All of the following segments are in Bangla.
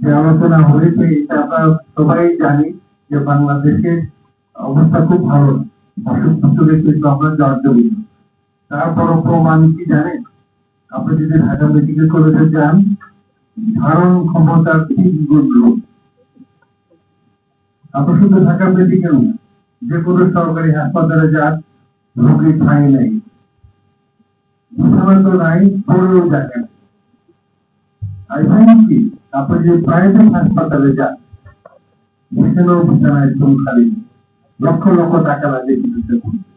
যে আলোচনা হয়েছে এটা আমরা সবাই জানি যে বাংলাদেশের অবস্থা খুব ভালো না, অসুখ বিসুখে কিন্তু আমরা জর্জরিত। তারপরও প্রমাণ কি জানেন? আপনি যদি ঢাকা মেডিকেল কলেজে যান, ধারণ ক্ষমতার 3 গুণ লোক। আপনি শুধু ঢাকা মেডিকেল না, যে কোনো সরকারি হাসপাতালে যান, রোগী ঠাঁই নেই, বিছানা তো নাই, পড়েও দেখেন। কি আপনি যে প্রাইভেট হাসপাতালে যান, সেখানেও বিছানা একদম খালি, লক্ষ লক্ষ টাকা লাগে চিকিৎসা করতে।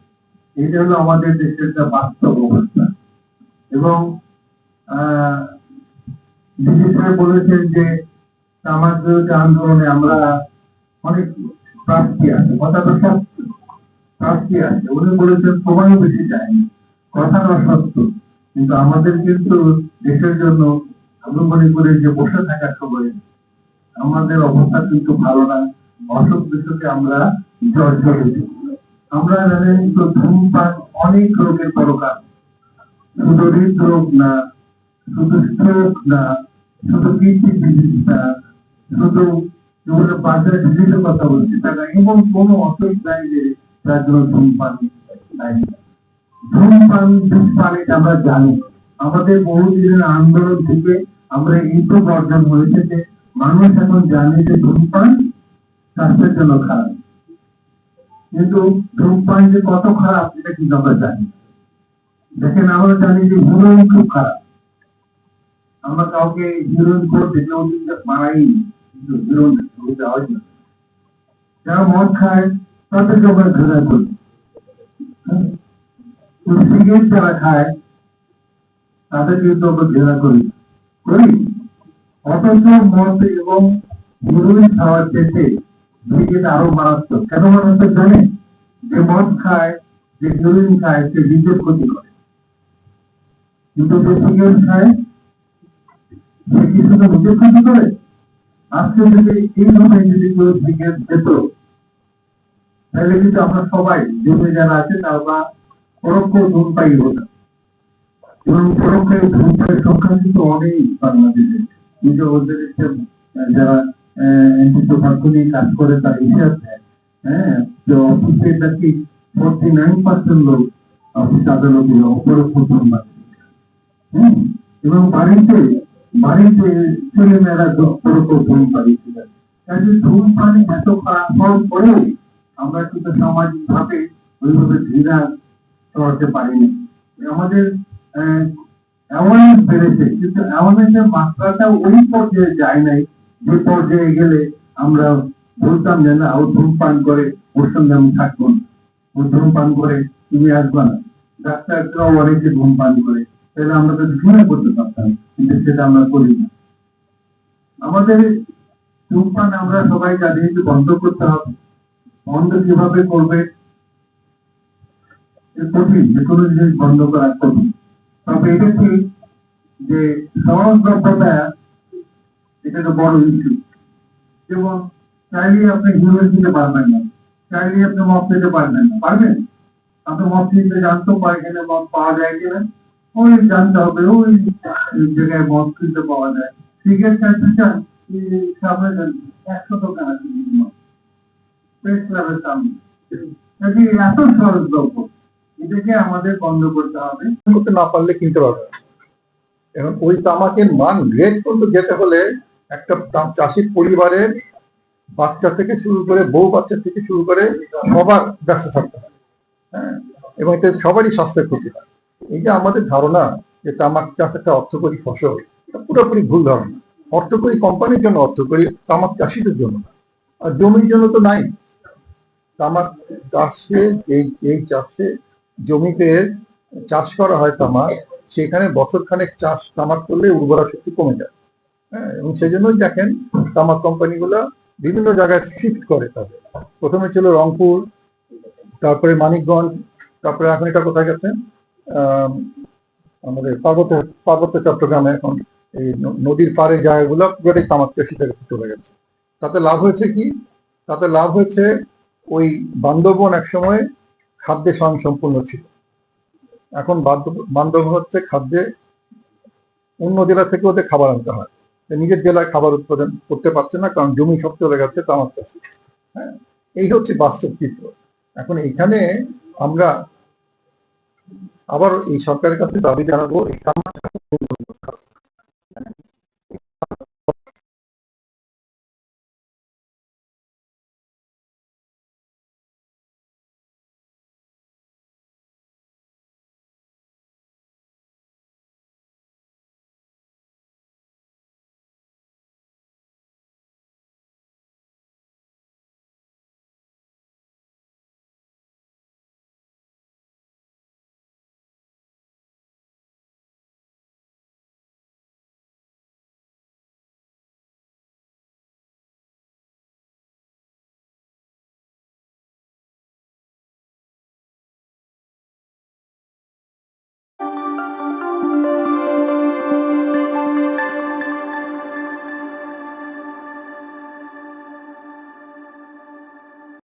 এটা হলো আমাদের দেশের একটা বাস্তব অবস্থা। এবং বিশেষভাবে বলেছেন যে তামাক বিরোধী আন্দোলনে আমরা অনেক প্রার্থী আছে, কথাটা সত্য, প্রার্থী আছে। উনি বলেছেন সময়ও বেশি যায়নি, কথাটা সত্য, কিন্তু আমাদের কিন্তু দেশের জন্য আমি মনে করি যে বসে থাকার সময় আমাদের অবস্থা কিন্তু ভালো না। অসুখ বিসুখে আমরা জর্জরিত। আমরা জানেন তো ধূমপান অনেক রোগের পরকাল, শুধু হৃদরোগ না, শুধু স্ট্রোক না, শুধু কিডনি ডিজিজ না, শুধু বাজারে ডিজিজের কথা বলছি তারা, এমন কোন অসুখ নাই যে তার জন্য ধূমপান নাই। ধূমপান ধূমপানিটা আমরা জানি, আমাদের বহুদিনের আন্দোলন থেকে আমরা এইটুকু অর্জন হয়েছে যে মানুষ এখন জানে যে ধূমপান স্বাস্থ্যের জন্য খারাপ। কিন্তু ধূমপান যে কত খারাপ এটা কিন্তু আমরা জানি। দেখেন, আমরা জানি যে হিরোইন খুব খারাপ, আমরা কাউকে হিরোইন করে দেখলেও মারাই, হিরোইন হয় না। যারা মদ খায় তাদেরকে আমরা ঘৃণা করি, সিগারেট যারা খায় তাদের কিন্তু আমরা ঘৃণা করি। অথচ মদ এবং হিরোইন খাওয়ার চেয়ে সিগারেট আরো মারাত্মক। কেন মারাত্মক জানে? যে মদ খায়, যে হিরোইন খায়, সে নিজের ক্ষতি করে, কিন্তু যে সিগারেট খায় সে কি শুধু নিজের ক্ষতি করে? আজকে যদি এইভাবে যদি কেউ সিগারেট খেত, তাহলে কিন্তু আমরা সবাই জমি যারা আছে তারা পরোক্ষ ধূমপায়ী হতো, এবং পরোক্ষে ধূমপায়ীর সংখ্যা কিন্তু অনেক বাংলাদেশে। কিন্তু ওদের যারা নিয়ে কাজ করে তার হিসাব দেয়, হ্যাঁ, যে অফিসে নাকি 49% লোক অফিস আদালতে অপরোক্ষ ধূমপায়ী, এবং বাড়িতে বাড়িতে ছেলে মেয়েরা পরোক্ষ ধূমপায়ী ছিলেন। ধূমপান এত খারাপ হওয়ার পরেও আমরা কিন্তু সামাজিক ভাবে ওইভাবে ঘৃণা করতে পারিনি। আমাদের অ্যাওয়ারনেস বেড়েছে, কিন্তু অ্যাওয়ারনেসের মাত্রাটা ওই পর্যায়ে যায় নাই যে পর্যায়ে গেলে আমরা বলতাম যে না, ও ধূমপান করে, ওর সঙ্গে আমি থাকবো না, ও ধূমপান করে তুমি আসবা না। ডাক্তাররাও অনেকে ধূমপান করে, তাহলে আমরা তো ঘৃণা করতে পারতাম, কিন্তু সেটা আমরা করি না। আমাদের ধূমপান আমরা সবাই জানি যে বন্ধ করতে হবে। বন্ধ কিভাবে করবে? কঠিন, যে কোনো জিনিস বন্ধ করা কঠিন। তবে এটা ঠিক যে সহজলভ্যতা এটা একটা বড় ইস্যু। যেমন চাইলে আপনি হিরোইন দিতে পারবেন না, চাইলে আপনি মদ খেতে পারবেন না, পারবেন? আপনি মদ কিনতে জানতে পারেন এখানে মদ পাওয়া যায় কিনা, ওই জানতে হবে, ওই জায়গায় মদ কিনতে পাওয়া যায়। সিগারেট খাইতে চান, সামনে 100 দোকান আছে প্রেস ক্লাবের সামনে, এত সহজলভ্য, এটাকে আমাদের বন্ধ করতে হবে। করতে না পারলে কিনতে পারবে। এখন ওই তামাকের মান গ্রেড পর্যন্ত যেতে হলে একটা চাষির পরিবারের বাচ্চা থেকে শুরু করে, বউ বাচ্চা থেকে শুরু করে সবার ব্যস্ত থাকতে হয়, হ্যাঁ, এবং এতে সবারই স্বাস্থ্যের ক্ষতি হয়। এই যে আমাদের ধারণা যে তামাক চাষ একটা অর্থকরী ফসল, এটা পুরোপুরি ভুল ধারণা। অর্থকরী কোম্পানির জন্য অর্থকরী, তামাক চাষিদের জন্য না। আর জমির জন্য তো নাই। তামাক চাষে এই চাষে জমিতে চাষ করা হয় তামাক, সেখানে বছর খানেক চাষ তামাক করলে উর্বরা শক্তি কমে যায়, হ্যাঁ, এবং সেই জন্যই দেখেন তামাক কোম্পানিগুলো বিভিন্ন জায়গায় শিফট করে। তাদের প্রথমে ছিল রংপুর, তারপরে মানিকগঞ্জ, তারপরে এখন এটা কোথায় গেছে, আমাদের পার্বত্য চট্টগ্রামে। এখন এই নদীর পাড়ে জায়গাগুলো পুরোটাই তামাক চাষিদের কাছে চলে গেছে। তাতে লাভ হয়েছে কি? তাতে লাভ হয়েছে ওই বান্দরবন একসময় খাদ্যে স্বয়ংসম্পূর্ণ ছিল, এখন বান্দরবন হচ্ছে খাদ্যে অন্য জেলা থেকে ওদের খাবার আনতে হয়। নিজের জেলায় খাবার উৎপাদন করতে পারছে না, কারণ জমি সব চলে গেছে তামাক চাষে। হ্যাঁ, এই হচ্ছে বাস্তব চিত্র। এখন এখানে আমরা আবার এই সরকারের কাছে দাবি জানাবো, এই তামাক